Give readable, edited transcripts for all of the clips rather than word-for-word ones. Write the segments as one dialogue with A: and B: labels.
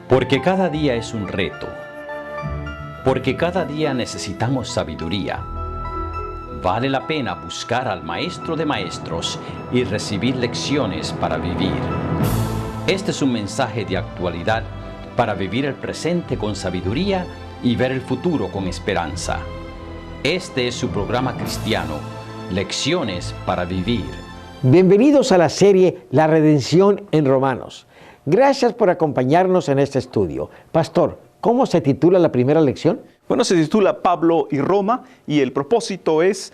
A: Porque cada día es un reto. Porque cada día necesitamos sabiduría. Vale la pena buscar al Maestro de Maestros y recibir lecciones para vivir. Este es un mensaje de actualidad para vivir el presente con sabiduría y ver el futuro con esperanza. Este es su programa cristiano, Lecciones para Vivir.
B: Bienvenidos a la serie La Redención en Romanos. Gracias por acompañarnos en este estudio. Pastor, ¿cómo se titula la primera lección?
C: Bueno, se titula Pablo y Roma y el propósito es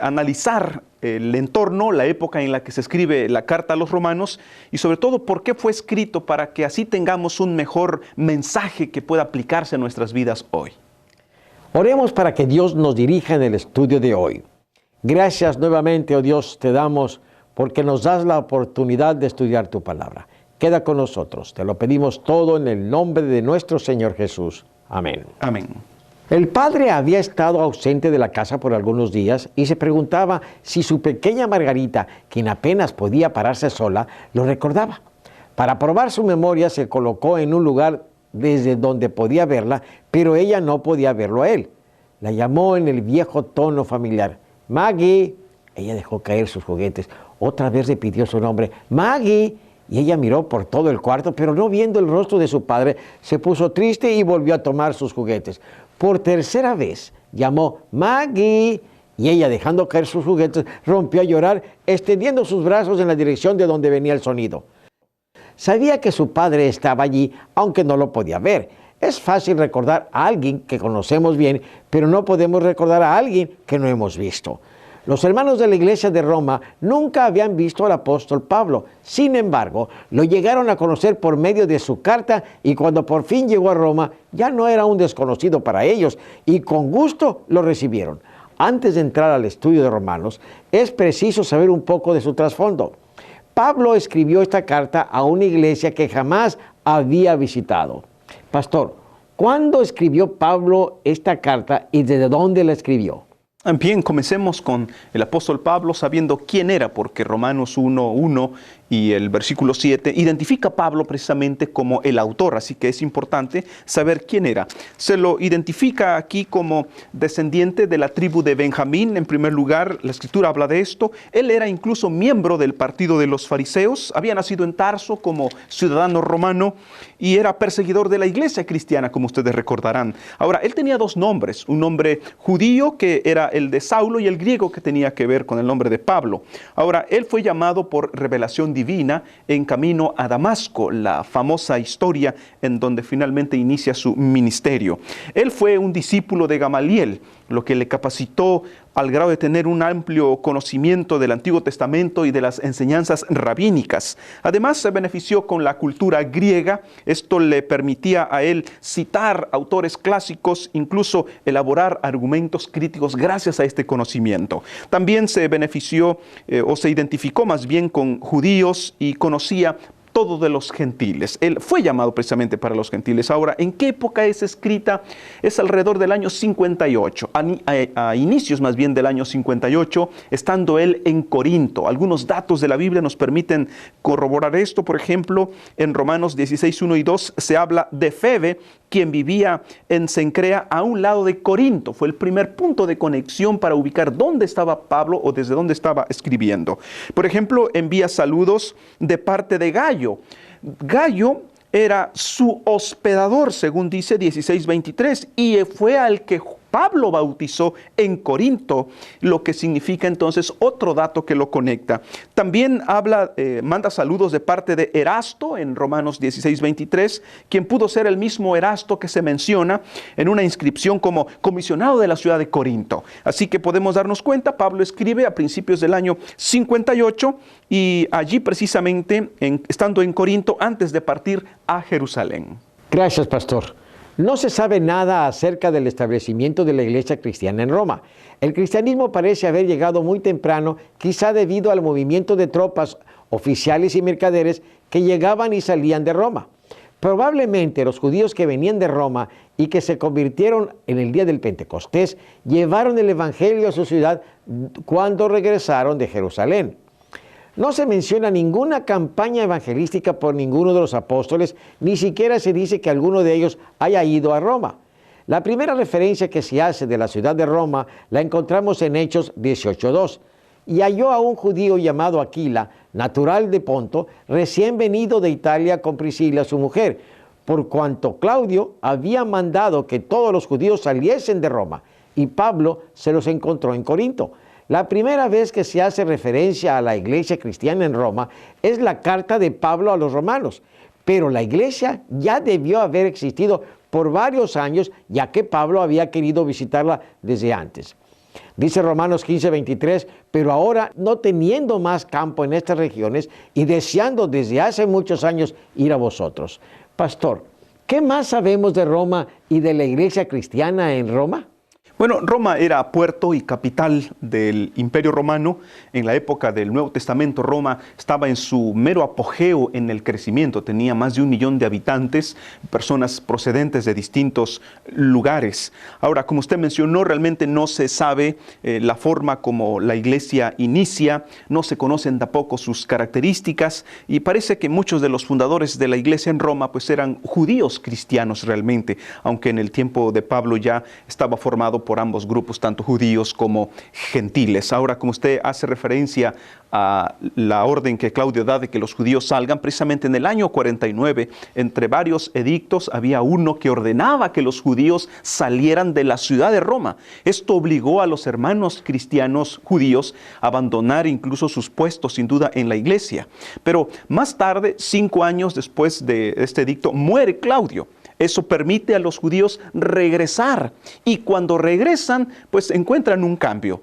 C: analizar el entorno, la época en la que se escribe la carta a los romanos y sobre todo por qué fue escrito para que así tengamos un mejor mensaje que pueda aplicarse a nuestras vidas hoy.
B: Oremos para que Dios nos dirija en el estudio de hoy. Gracias nuevamente, oh Dios, te damos porque nos das la oportunidad de estudiar tu palabra. Queda con nosotros. Te lo pedimos todo en el nombre de nuestro Señor Jesús. Amén.
C: Amén.
B: El padre había estado ausente de la casa por algunos días y se preguntaba si su pequeña Margarita, quien apenas podía pararse sola, lo recordaba. Para probar su memoria se colocó en un lugar desde donde podía verla, pero ella no podía verlo a él. La llamó en el viejo tono familiar. Maggie. Ella dejó caer sus juguetes. Otra vez repitió su nombre. Maggie. Y ella miró por todo el cuarto, pero no viendo el rostro de su padre, se puso triste y volvió a tomar sus juguetes. Por tercera vez llamó Maggie y ella, dejando caer sus juguetes, rompió a llorar, extendiendo sus brazos en la dirección de donde venía el sonido. Sabía que su padre estaba allí, aunque no lo podía ver. Es fácil recordar a alguien que conocemos bien, pero no podemos recordar a alguien que no hemos visto. Los hermanos de la iglesia de Roma nunca habían visto al apóstol Pablo. Sin embargo, lo llegaron a conocer por medio de su carta y cuando por fin llegó a Roma, ya no era un desconocido para ellos y con gusto lo recibieron. Antes de entrar al estudio de Romanos, es preciso saber un poco de su trasfondo. Pablo escribió esta carta a una iglesia que jamás había visitado. Pastor, ¿cuándo escribió Pablo esta carta y desde dónde la escribió?
C: Bien, comencemos con el apóstol Pablo sabiendo quién era, porque Romanos 1:1 y el versículo 7 identifica a Pablo precisamente como el autor, así que es importante saber quién era. Se lo identifica aquí como descendiente de la tribu de Benjamín, en primer lugar, la escritura habla de esto. Él era incluso miembro del partido de los fariseos, había nacido en Tarso como ciudadano romano y era perseguidor de la iglesia cristiana, como ustedes recordarán. Ahora, él tenía dos nombres, un nombre judío que era el de Saulo y el griego que tenía que ver con el nombre de Pablo. Ahora, él fue llamado por revelación divina en camino a Damasco, la famosa historia en donde finalmente inicia su ministerio. Él fue un discípulo de Gamaliel, lo que le capacitó al grado de tener un amplio conocimiento del Antiguo Testamento y de las enseñanzas rabínicas. Además, se benefició con la cultura griega. Esto le permitía a él citar autores clásicos, incluso elaborar argumentos críticos gracias a este conocimiento. También se benefició o se identificó más bien con judíos y conocía todo de los gentiles. Él fue llamado precisamente para los gentiles. Ahora, ¿en qué época es escrita? Es alrededor del año 58, a inicios más bien del año 58, estando él en Corinto. Algunos datos de la Biblia nos permiten corroborar esto. Por ejemplo, en Romanos 16:1 y 2 se habla de Febe, quien vivía en Cencrea a un lado de Corinto. Fue el primer punto de conexión para ubicar dónde estaba Pablo o desde dónde estaba escribiendo. Por ejemplo, envía saludos de parte de Gayo. Gayo era su hospedador, según dice 16:23, y fue al que Pablo bautizó en Corinto, lo que significa entonces otro dato que lo conecta. También manda saludos de parte de Erasto en Romanos 16:23, quien pudo ser el mismo Erasto que se menciona en una inscripción como comisionado de la ciudad de Corinto. Así que podemos darnos cuenta, Pablo escribe a principios del año 58 y allí precisamente, estando en Corinto, antes de partir a Jerusalén.
B: Gracias, pastor. No se sabe nada acerca del establecimiento de la iglesia cristiana en Roma. El cristianismo parece haber llegado muy temprano, quizá debido al movimiento de tropas, oficiales y mercaderes que llegaban y salían de Roma. Probablemente los judíos que venían de Roma y que se convirtieron en el día del Pentecostés llevaron el evangelio a su ciudad cuando regresaron de Jerusalén. No se menciona ninguna campaña evangelística por ninguno de los apóstoles, ni siquiera se dice que alguno de ellos haya ido a Roma. La primera referencia que se hace de la ciudad de Roma la encontramos en Hechos 18:2. Y halló a un judío llamado Aquila, natural de Ponto, recién venido de Italia con Priscila, su mujer, por cuanto Claudio había mandado que todos los judíos saliesen de Roma, y Pablo se los encontró en Corinto. La primera vez que se hace referencia a la iglesia cristiana en Roma es la carta de Pablo a los romanos, pero la iglesia ya debió haber existido por varios años, ya que Pablo había querido visitarla desde antes. Dice Romanos 15:23, pero ahora no teniendo más campo en estas regiones y deseando desde hace muchos años ir a vosotros. Pastor, ¿qué más sabemos de Roma y de la iglesia cristiana en Roma?
C: Bueno, Roma era puerto y capital del Imperio Romano. En la época del Nuevo Testamento, Roma estaba en su mero apogeo en el crecimiento. Tenía más de 1 millón de habitantes, personas procedentes de distintos lugares. Ahora, como usted mencionó, realmente no se sabe la forma como la iglesia inicia, no se conocen tampoco sus características, y parece que muchos de los fundadores de la iglesia en Roma pues eran judíos cristianos realmente, aunque en el tiempo de Pablo ya estaba formado por ambos grupos, tanto judíos como gentiles. Ahora, como usted hace referencia a la orden que Claudio da de que los judíos salgan, precisamente en el año 49, entre varios edictos, había uno que ordenaba que los judíos salieran de la ciudad de Roma. Esto obligó a los hermanos cristianos judíos a abandonar incluso sus puestos, sin duda, en la iglesia. Pero más tarde, 5 años después de este edicto, muere Claudio. Eso permite a los judíos regresar, y cuando regresan, pues encuentran un cambio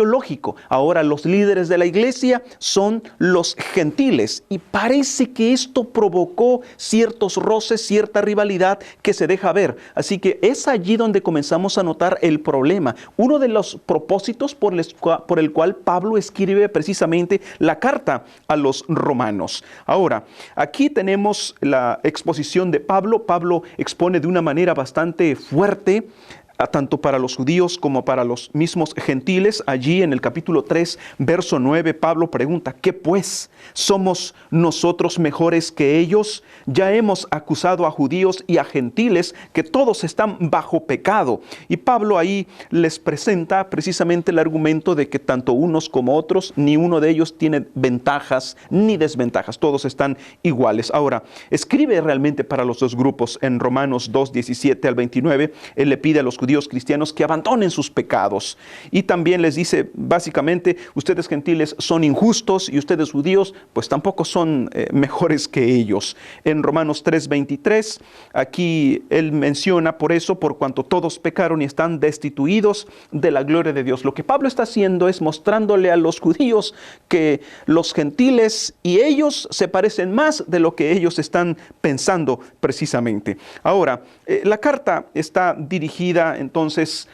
C: lógico. Ahora los líderes de la iglesia son los gentiles, y parece que esto provocó ciertos roces, cierta rivalidad que se deja ver. Así que es allí donde comenzamos a notar el problema. Uno de los propósitos por el cual Pablo escribe precisamente la carta a los romanos. Ahora, aquí tenemos la exposición de Pablo. Pablo expone de una manera bastante fuerte, tanto para los judíos como para los mismos gentiles. Allí en el capítulo 3, verso 9, Pablo pregunta: ¿qué pues? ¿Somos nosotros mejores que ellos? Ya hemos acusado a judíos y a gentiles que todos están bajo pecado. Y Pablo ahí les presenta precisamente el argumento de que tanto unos como otros, ni uno de ellos tiene ventajas ni desventajas, todos están iguales. Ahora, escribe realmente para los dos grupos. En Romanos 2, 17 al 29, él le pide a los judíos cristianos que abandonen sus pecados, y también les dice básicamente: ustedes gentiles son injustos y ustedes judíos pues tampoco son mejores que ellos. En Romanos 3:23, aquí él menciona: por eso, por cuanto todos pecaron y están destituidos de la gloria de Dios. Lo que Pablo está haciendo es mostrándole a los judíos que los gentiles y ellos se parecen más de lo que ellos están pensando precisamente. Ahora, la carta está dirigida entonces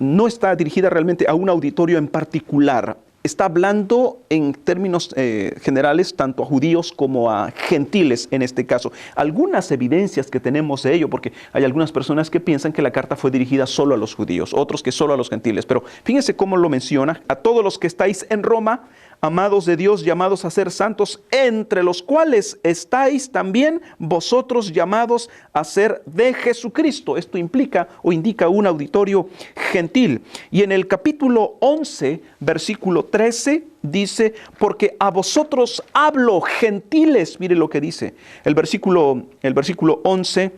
C: no está dirigida realmente a un auditorio en particular. Está hablando en términos generales tanto a judíos como a gentiles en este caso. Algunas evidencias que tenemos de ello, porque hay algunas personas que piensan que la carta fue dirigida solo a los judíos, otros que solo a los gentiles. Pero fíjense cómo lo menciona: a todos los que estáis en Roma, amados de Dios, llamados a ser santos, entre los cuales estáis también vosotros llamados a ser de Jesucristo. Esto implica o indica un auditorio gentil. Y en el capítulo 11, versículo 13, dice: porque a vosotros hablo, gentiles. Mire lo que dice el versículo 11.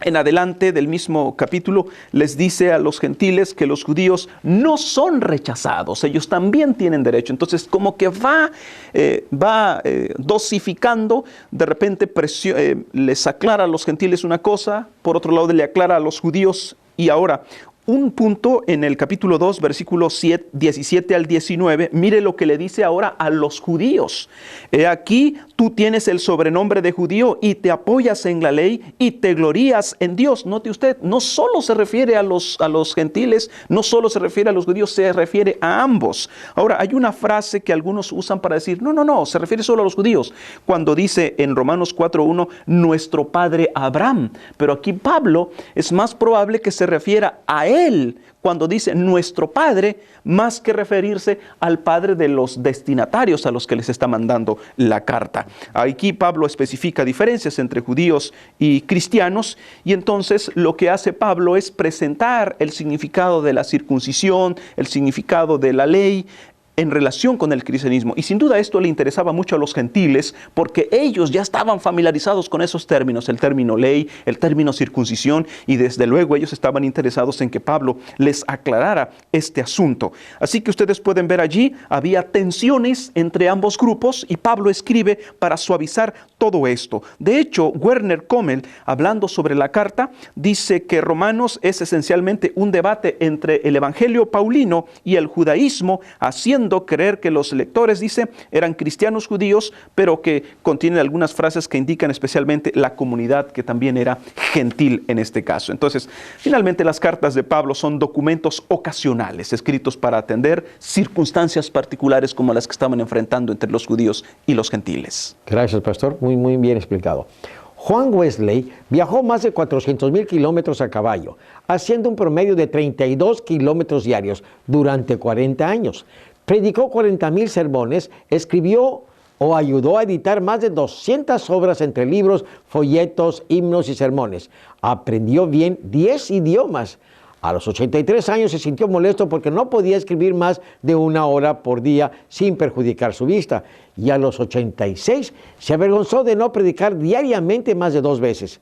C: En adelante del mismo capítulo les dice a los gentiles que los judíos no son rechazados, ellos también tienen derecho. Entonces como que va dosificando, de repente les aclara a los gentiles una cosa, por otro lado le aclara a los judíos. Y ahora, un punto en el capítulo 2, versículos 17 al 19, mire lo que le dice ahora a los judíos. He aquí, tú tienes el sobrenombre de judío y te apoyas en la ley y te glorías en Dios. Note usted, no solo se refiere a los gentiles, no solo se refiere a los judíos, se refiere a ambos. Ahora, hay una frase que algunos usan para decir: no, se refiere solo a los judíos, cuando dice en Romanos 4:1, nuestro padre Abraham. Pero aquí Pablo es más probable que se refiera a Él cuando dice nuestro Padre, más que referirse al Padre de los destinatarios a los que les está mandando la carta. Aquí Pablo especifica diferencias entre judíos y cristianos, y entonces lo que hace Pablo es presentar el significado de la circuncisión, el significado de la ley, en relación con el cristianismo. Y sin duda esto le interesaba mucho a los gentiles porque ellos ya estaban familiarizados con esos términos, el término ley, el término circuncisión, y desde luego ellos estaban interesados en que Pablo les aclarara este asunto. Así que ustedes pueden ver allí, había tensiones entre ambos grupos y Pablo escribe para suavizar todo esto. De hecho, Werner Kommel, hablando sobre la carta, dice que Romanos es esencialmente un debate entre el evangelio paulino y el judaísmo, haciendo creer que los lectores, dice, eran cristianos judíos, pero que contienen algunas frases que indican especialmente la comunidad que también era gentil en este caso. Entonces, finalmente las cartas de Pablo son documentos ocasionales, escritos para atender circunstancias particulares como las que estaban enfrentando entre los judíos y los gentiles.
B: Gracias, pastor. Muy bien explicado. Juan Wesley viajó más de 400,000 kilómetros a caballo, haciendo un promedio de 32 kilómetros diarios durante 40 años. Predicó 40,000 sermones, escribió o ayudó a editar más de 200 obras entre libros, folletos, himnos y sermones. Aprendió bien 10 idiomas. A los 83 años se sintió molesto porque no podía escribir más de 1 hora por día sin perjudicar su vista. Y a los 86 se avergonzó de no predicar diariamente más de 2 veces.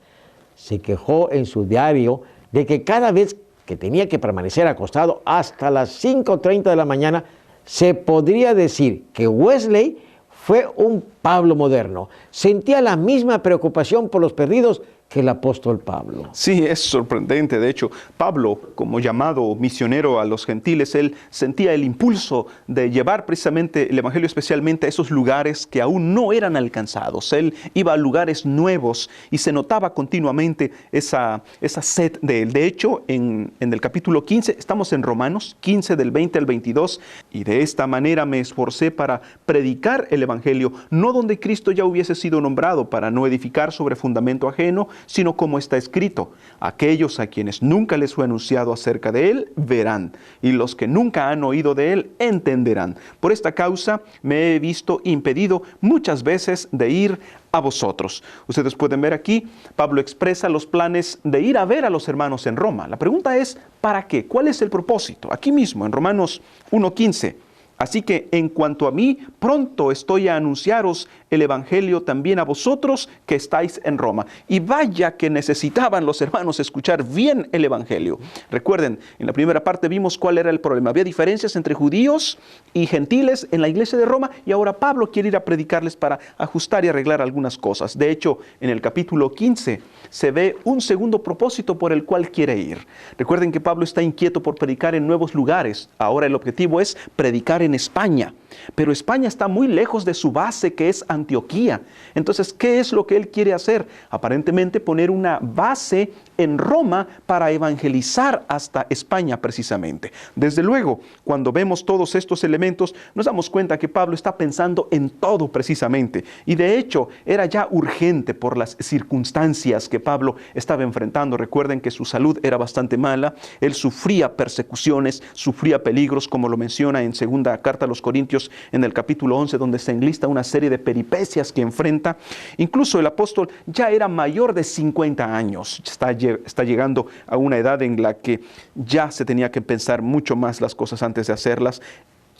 B: Se quejó en su diario de que cada vez que tenía que permanecer acostado hasta las 5:30 de la mañana, se podría decir que Wesley fue un Pablo moderno. Sentía la misma preocupación por los perdidos que el apóstol Pablo.
C: Sí, es sorprendente. De hecho, Pablo, como llamado misionero a los gentiles, él sentía el impulso de llevar precisamente el evangelio especialmente a esos lugares que aún no eran alcanzados. Él iba a lugares nuevos y se notaba continuamente esa sed de él. De hecho, en el capítulo 15, estamos en Romanos 15 del 20 al 22, y de esta manera me esforcé para predicar el evangelio, no donde Cristo ya hubiese sido nombrado, para no edificar sobre fundamento ajeno, sino como está escrito: aquellos a quienes nunca les fue anunciado acerca de él, verán, y los que nunca han oído de él, entenderán. Por esta causa me he visto impedido muchas veces de ir a vosotros. Ustedes pueden ver aquí, Pablo expresa los planes de ir a ver a los hermanos en Roma. La pregunta es, ¿para qué? ¿Cuál es el propósito? Aquí mismo, en Romanos 1:15. Así que en cuanto a mí, pronto estoy a anunciaros el evangelio también a vosotros que estáis en Roma. Y vaya que necesitaban los hermanos escuchar bien el evangelio. Recuerden, en la primera parte vimos cuál era el problema. Había diferencias entre judíos y gentiles en la iglesia de Roma, y ahora Pablo quiere ir a predicarles para ajustar y arreglar algunas cosas. De hecho, en el capítulo 15 se ve un segundo propósito por el cual quiere ir. Recuerden que Pablo está inquieto por predicar en nuevos lugares. Ahora el objetivo es predicar en España, pero España está muy lejos de su base, que es Antioquía. Entonces, ¿qué es lo que él quiere hacer? Aparentemente poner una base en Roma para evangelizar hasta España precisamente. Desde luego, cuando vemos todos estos elementos, nos damos cuenta que Pablo está pensando en todo precisamente, y de hecho era ya urgente por las circunstancias que Pablo estaba enfrentando. Recuerden que su salud era bastante mala, él sufría persecuciones, sufría peligros, como lo menciona en segunda carta a los Corintios en el capítulo 11, donde se enlista una serie de peripecias que enfrenta. Incluso el apóstol ya era mayor de 50 años, está llegando a una edad en la que ya se tenía que pensar mucho más las cosas antes de hacerlas.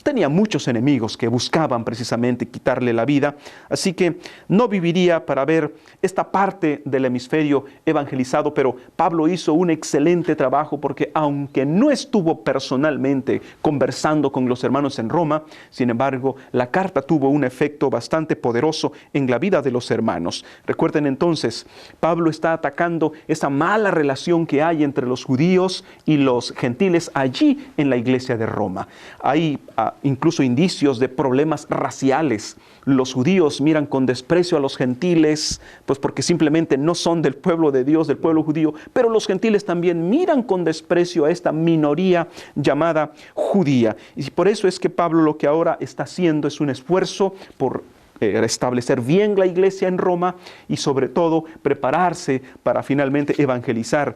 C: Tenía muchos enemigos que buscaban precisamente quitarle la vida, así que no viviría para ver esta parte del hemisferio evangelizado, pero Pablo hizo un excelente trabajo porque aunque no estuvo personalmente conversando con los hermanos en Roma, sin embargo, la carta tuvo un efecto bastante poderoso en la vida de los hermanos. Recuerden entonces, Pablo está atacando esa mala relación que hay entre los judíos y los gentiles allí en la iglesia de Roma. Hay incluso indicios de problemas raciales. Los judíos miran con desprecio a los gentiles, pues porque simplemente no son del pueblo de Dios, del pueblo judío, pero los gentiles también miran con desprecio a esta minoría llamada judía. Y por eso es que Pablo lo que ahora está haciendo es un esfuerzo por establecer bien la iglesia en Roma y sobre todo prepararse para finalmente evangelizar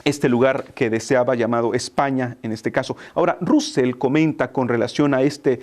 C: este lugar que deseaba, llamado España en este caso. Ahora, Russell comenta con relación a este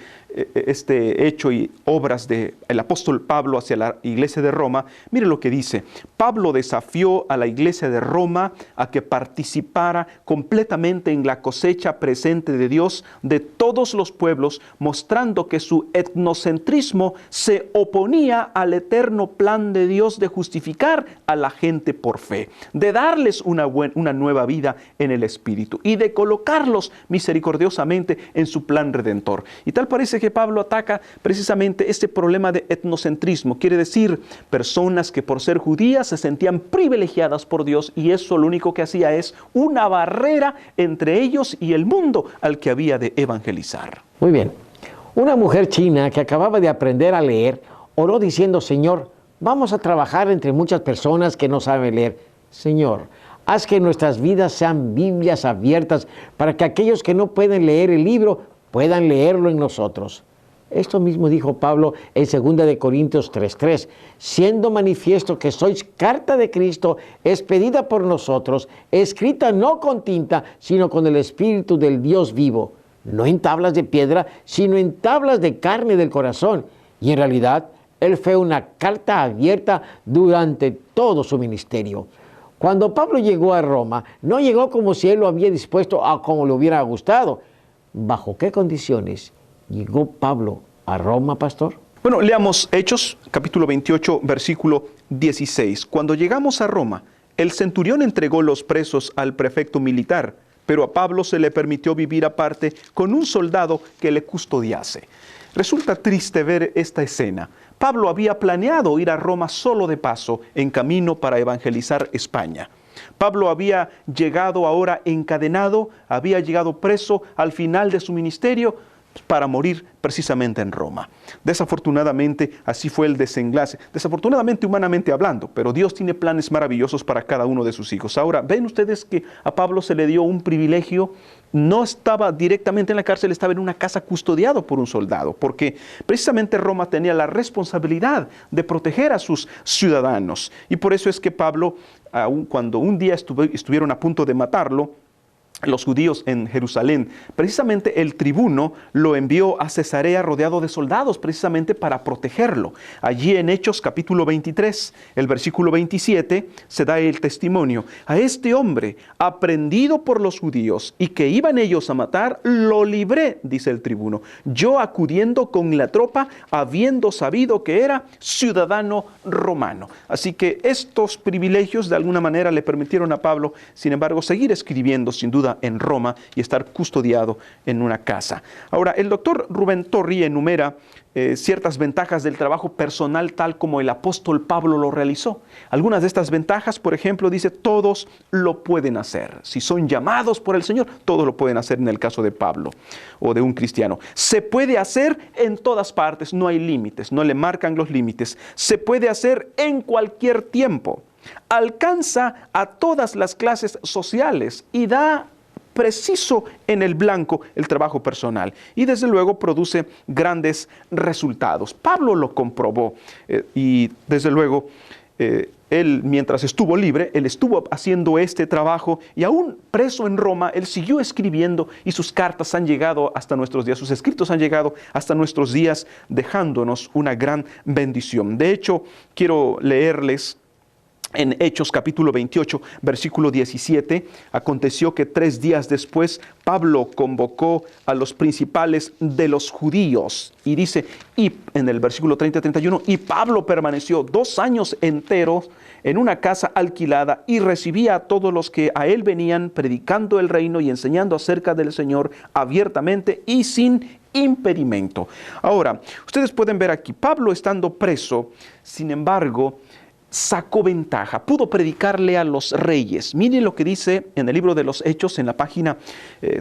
C: hecho y obras del apóstol Pablo hacia la iglesia de Roma. Mire lo que dice: Pablo desafió a la iglesia de Roma a que participara completamente en la cosecha presente de Dios de todos los pueblos, mostrando que su etnocentrismo se oponía al eterno plan de Dios de justificar a la gente por fe, de darles una nueva vida en el Espíritu y de colocarlos misericordiosamente en su plan redentor. Y tal parece que Pablo ataca precisamente este problema de etnocentrismo. Quiere decir, personas que por ser judías se sentían privilegiadas por Dios, y eso lo único que hacía es una barrera entre ellos y el mundo al que había de evangelizar.
B: Muy bien. Una mujer china que acababa de aprender a leer oró diciendo: Señor, vamos a trabajar entre muchas personas que no saben leer. Señor, haz que nuestras vidas sean Biblias abiertas para que aquellos que no pueden leer el libro puedan leerlo en nosotros. Esto mismo dijo Pablo en 2 Corintios 3:3, siendo manifiesto que sois carta de Cristo, expedida por nosotros, escrita no con tinta, sino con el Espíritu del Dios vivo, no en tablas de piedra, sino en tablas de carne del corazón. Y en realidad, él fue una carta abierta durante todo su ministerio. Cuando Pablo llegó a Roma, no llegó como si él lo había dispuesto a como le hubiera gustado. ¿Bajo qué condiciones llegó Pablo a Roma, pastor?
C: Bueno, leamos Hechos, capítulo 28, versículo 16. Cuando llegamos a Roma, el centurión entregó los presos al prefecto militar, pero a Pablo se le permitió vivir aparte con un soldado que le custodiase. Resulta triste ver esta escena. Pablo había planeado ir a Roma solo de paso, en camino para evangelizar España. Pablo había llegado ahora encadenado, había llegado preso al final de su ministerio para morir precisamente en Roma. Desafortunadamente, así fue el desenlace. Desafortunadamente, humanamente hablando, pero Dios tiene planes maravillosos para cada uno de sus hijos. Ahora, ven ustedes que a Pablo se le dio un privilegio. No estaba directamente en la cárcel, estaba en una casa custodiado por un soldado, porque precisamente Roma tenía la responsabilidad de proteger a sus ciudadanos. Y por eso es que Pablo, aun cuando un día estuvieron a punto de matarlo, los judíos en Jerusalén, precisamente el tribuno lo envió a Cesarea rodeado de soldados, precisamente para protegerlo. Allí en Hechos capítulo 23, el versículo 27, se da el testimonio: a este hombre, aprendido por los judíos y que iban ellos a matar, lo libré, dice el tribuno, yo acudiendo con la tropa, habiendo sabido que era ciudadano romano. Así que estos privilegios de alguna manera le permitieron a Pablo, sin embargo, seguir escribiendo sin duda en Roma y estar custodiado en una casa. Ahora, el doctor Rubén Torri enumera ciertas ventajas del trabajo personal tal como el apóstol Pablo lo realizó. Algunas de estas ventajas, por ejemplo, dice: todos lo pueden hacer. Si son llamados por el Señor, todos lo pueden hacer en el caso de Pablo o de un cristiano. Se puede hacer en todas partes, no hay límites, no le marcan los límites. Se puede hacer en cualquier tiempo. Alcanza a todas las clases sociales y da preciso en el blanco el trabajo personal, y desde luego produce grandes resultados. Pablo lo comprobó y desde luego él, mientras estuvo libre, él estuvo haciendo este trabajo, y aún preso en Roma, él siguió escribiendo, y sus cartas han llegado hasta nuestros días, sus escritos han llegado hasta nuestros días, dejándonos una gran bendición. De hecho, quiero leerles en Hechos capítulo 28, versículo 17, aconteció que 3 días después Pablo convocó a los principales de los judíos, y dice, y en el versículo 30-31, y Pablo permaneció 2 años enteros en una casa alquilada y recibía a todos los que a él venían, predicando el reino y enseñando acerca del Señor abiertamente y sin impedimento. Ahora, ustedes pueden ver aquí, Pablo estando preso, sin embargo, sacó ventaja, pudo predicarle a los reyes. Miren lo que dice en el libro de los Hechos, en la página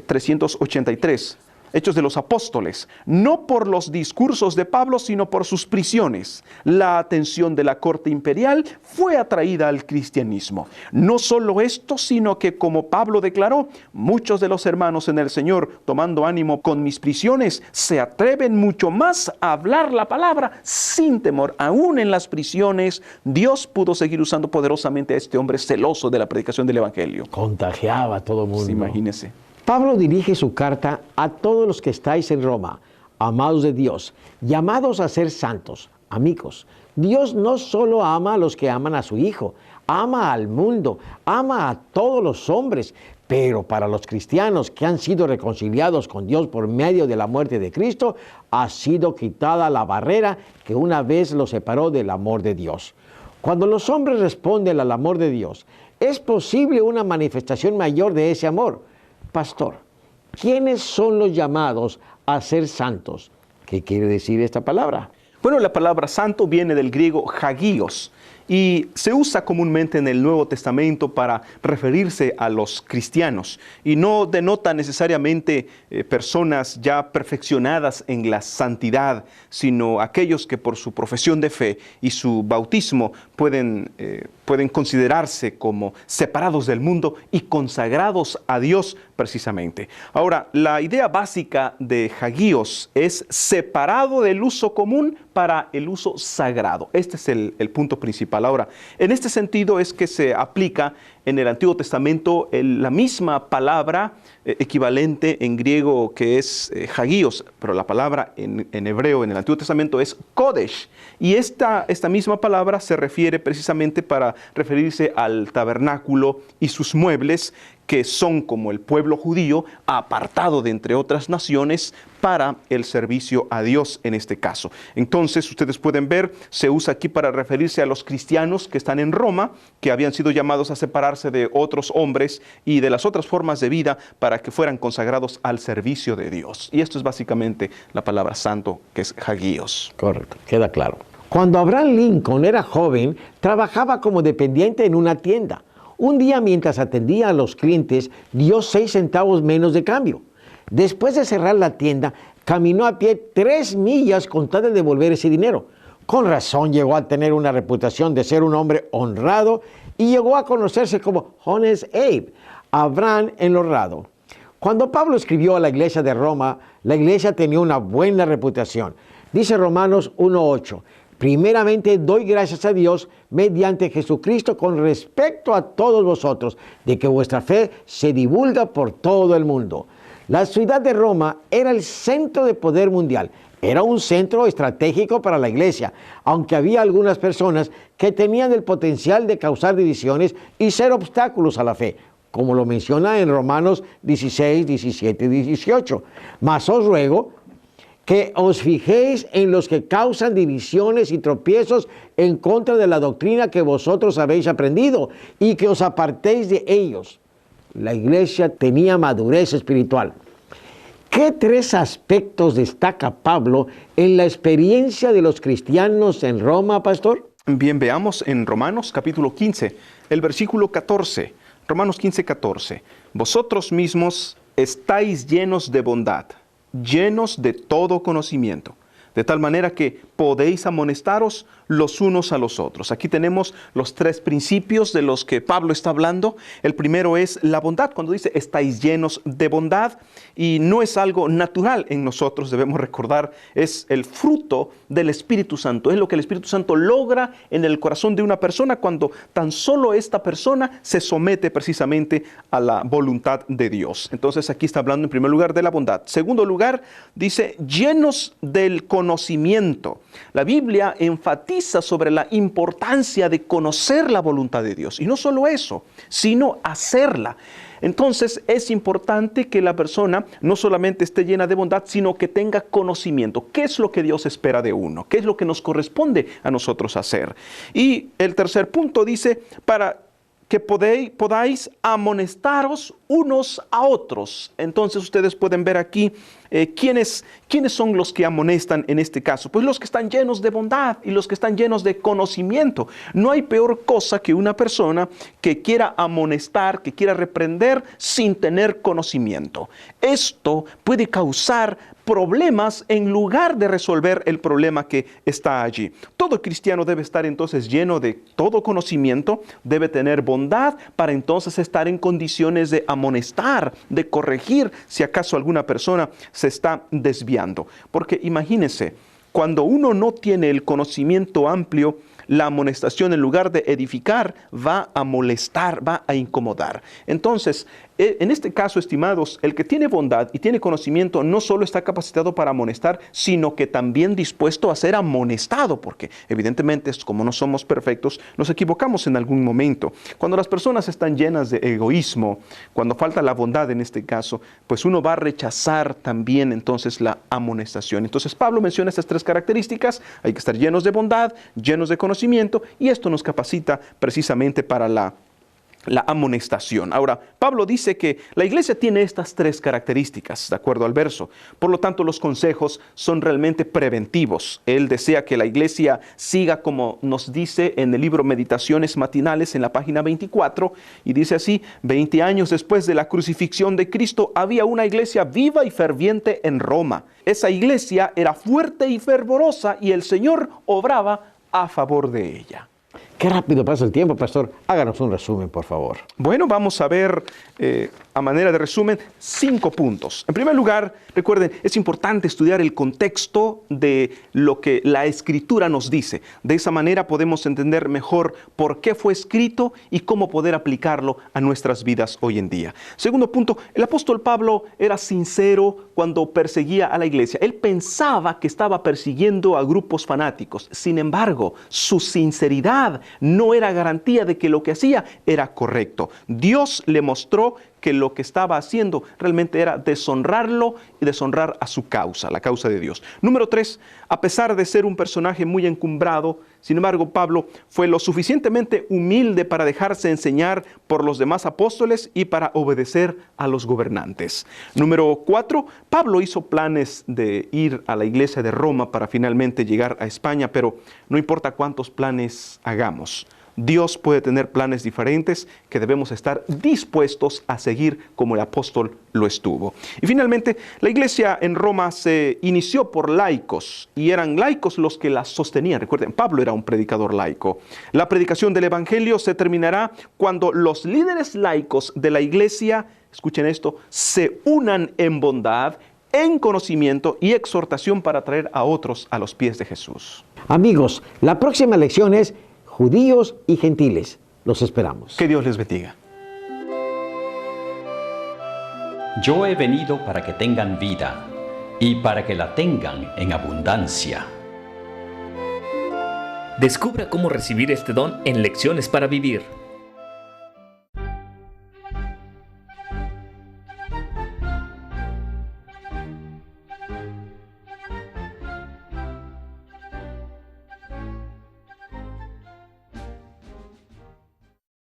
C: 383. Hechos de los Apóstoles, no por los discursos de Pablo, sino por sus prisiones. La atención de la corte imperial fue atraída al cristianismo. No solo esto, sino que, como Pablo declaró, muchos de los hermanos en el Señor, tomando ánimo con mis prisiones, se atreven mucho más a hablar la palabra sin temor. Aún en las prisiones, Dios pudo seguir usando poderosamente a este hombre celoso de la predicación del Evangelio.
B: Contagiaba a todo el mundo.
C: Sí, imagínese.
B: Pablo dirige su carta a todos los que estáis en Roma, amados de Dios, llamados a ser santos, amigos. Dios no solo ama a los que aman a su Hijo, ama al mundo, ama a todos los hombres, pero para los cristianos que han sido reconciliados con Dios por medio de la muerte de Cristo, ha sido quitada la barrera que una vez los separó del amor de Dios. Cuando los hombres responden al amor de Dios, es posible una manifestación mayor de ese amor. Pastor, ¿quiénes son los llamados a ser santos? ¿Qué quiere decir esta palabra?
C: Bueno, la palabra santo viene del griego hagios y se usa comúnmente en el Nuevo Testamento para referirse a los cristianos y no denota necesariamente personas ya perfeccionadas en la santidad, sino aquellos que por su profesión de fe y su bautismo pueden considerarse como separados del mundo y consagrados a Dios precisamente. Ahora, la idea básica de hagios es separado del uso común para el uso sagrado. Este es el punto principal. Ahora, en este sentido es que se aplica en el Antiguo Testamento la misma palabra equivalente en griego que es hagios, pero la palabra en hebreo en el Antiguo Testamento es kodesh. Y esta misma palabra se refiere precisamente para referirse al tabernáculo y sus muebles, que son como el pueblo judío apartado de entre otras naciones para el servicio a Dios en este caso. Entonces, ustedes pueden ver, se usa aquí para referirse a los cristianos que están en Roma, que habían sido llamados a separarse de otros hombres y de las otras formas de vida para que fueran consagrados al servicio de Dios. Y esto es básicamente la palabra santo, que es hagios.
B: Correcto, queda claro. Cuando Abraham Lincoln era joven, trabajaba como dependiente en una tienda. Un día, mientras atendía a los clientes, dio 6 centavos menos de cambio. Después de cerrar la tienda, caminó a pie 3 millas con tal de devolver ese dinero. Con razón llegó a tener una reputación de ser un hombre honrado y llegó a conocerse como Honest Abe, Abraham el honrado. Cuando Pablo escribió a la iglesia de Roma, la iglesia tenía una buena reputación. Dice Romanos 1:8. Primeramente doy gracias a Dios mediante Jesucristo con respecto a todos vosotros, de que vuestra fe se divulga por todo el mundo. La ciudad de Roma era el centro de poder mundial. Era un centro estratégico para la iglesia, aunque había algunas personas que tenían el potencial de causar divisiones y ser obstáculos a la fe, como lo menciona en Romanos 16, 17 y 18. Mas os ruego que os fijéis en los que causan divisiones y tropiezos en contra de la doctrina que vosotros habéis aprendido y que os apartéis de ellos. La iglesia tenía madurez espiritual. ¿Qué 3 aspectos destaca Pablo en la experiencia de los cristianos en Roma, pastor?
C: Bien, veamos en Romanos capítulo 15, el versículo 14. Romanos 15, 14. Vosotros mismos estáis llenos de bondad, llenos de todo conocimiento, de tal manera que podéis amonestaros los unos a los otros. Aquí tenemos los 3 principios de los que Pablo está hablando. El primero es la bondad, cuando dice estáis llenos de bondad, y no es algo natural en nosotros, debemos recordar, es el fruto del Espíritu Santo, es lo que el Espíritu Santo logra en el corazón de una persona cuando tan solo esta persona se somete precisamente a la voluntad de Dios. Entonces aquí está hablando en primer lugar de la bondad. Segundo lugar, dice llenos del conocimiento. La Biblia enfatiza sobre la importancia de conocer la voluntad de Dios. Y no solo eso, sino hacerla. Entonces es importante que la persona no solamente esté llena de bondad, sino que tenga conocimiento. ¿Qué es lo que Dios espera de uno? ¿Qué es lo que nos corresponde a nosotros hacer? Y el tercer punto dice, para que podáis amonestaros unos a otros. Entonces ustedes pueden ver aquí ¿quiénes son los que amonestan en este caso? Pues los que están llenos de bondad y los que están llenos de conocimiento. No hay peor cosa que una persona que quiera amonestar, que quiera reprender sin tener conocimiento. Esto puede causar problemas en lugar de resolver el problema que está allí. Todo cristiano debe estar entonces lleno de todo conocimiento, debe tener bondad para entonces estar en condiciones de amonestar, de corregir si acaso alguna persona se está desviando. Porque imagínense, cuando uno no tiene el conocimiento amplio, la amonestación en lugar de edificar va a molestar, va a incomodar. Entonces, en este caso, estimados, el que tiene bondad y tiene conocimiento no solo está capacitado para amonestar, sino que también dispuesto a ser amonestado, porque evidentemente, como no somos perfectos, nos equivocamos en algún momento. Cuando las personas están llenas de egoísmo, cuando falta la bondad en este caso, pues uno va a rechazar también entonces la amonestación. Entonces Pablo menciona estas tres características: hay que estar llenos de bondad, llenos de conocimiento, y esto nos capacita precisamente para la amonestación. Ahora, Pablo dice que la iglesia tiene estas tres características, de acuerdo al verso. Por lo tanto, los consejos son realmente preventivos. Él desea que la iglesia siga como nos dice en el libro Meditaciones Matinales en la página 24, y dice así: 20 años después de la crucifixión de Cristo, había una iglesia viva y ferviente en Roma. Esa iglesia era fuerte y fervorosa, y el Señor obraba a favor de ella.
B: Qué rápido pasa el tiempo, pastor. Háganos un resumen, por favor.
C: Bueno, vamos a ver a manera de resumen 5 puntos. En primer lugar, recuerden, es importante estudiar el contexto de lo que la Escritura nos dice. De esa manera podemos entender mejor por qué fue escrito y cómo poder aplicarlo a nuestras vidas hoy en día. Segundo punto, el apóstol Pablo era sincero cuando perseguía a la iglesia. Él pensaba que estaba persiguiendo a grupos fanáticos. Sin embargo, su sinceridad no era garantía de que lo que hacía era correcto. Dios le mostró que lo que estaba haciendo realmente era deshonrarlo y deshonrar a su causa, la causa de Dios. Número 3, a pesar de ser un personaje muy encumbrado, sin embargo, Pablo fue lo suficientemente humilde para dejarse enseñar por los demás apóstoles y para obedecer a los gobernantes. Número 4, Pablo hizo planes de ir a la iglesia de Roma para finalmente llegar a España, pero no importa cuántos planes hagamos, Dios puede tener planes diferentes que debemos estar dispuestos a seguir como el apóstol lo estuvo. Y finalmente, la iglesia en Roma se inició por laicos y eran laicos los que la sostenían. Recuerden, Pablo era un predicador laico. La predicación del evangelio se terminará cuando los líderes laicos de la iglesia, escuchen esto, se unan en bondad, en conocimiento y exhortación para traer a otros a los pies de Jesús.
B: Amigos, la próxima lección es judíos y gentiles. Los esperamos.
C: Que Dios les bendiga.
A: Yo he venido para que tengan vida y para que la tengan en abundancia.
D: Descubra cómo recibir este don en Lecciones para Vivir.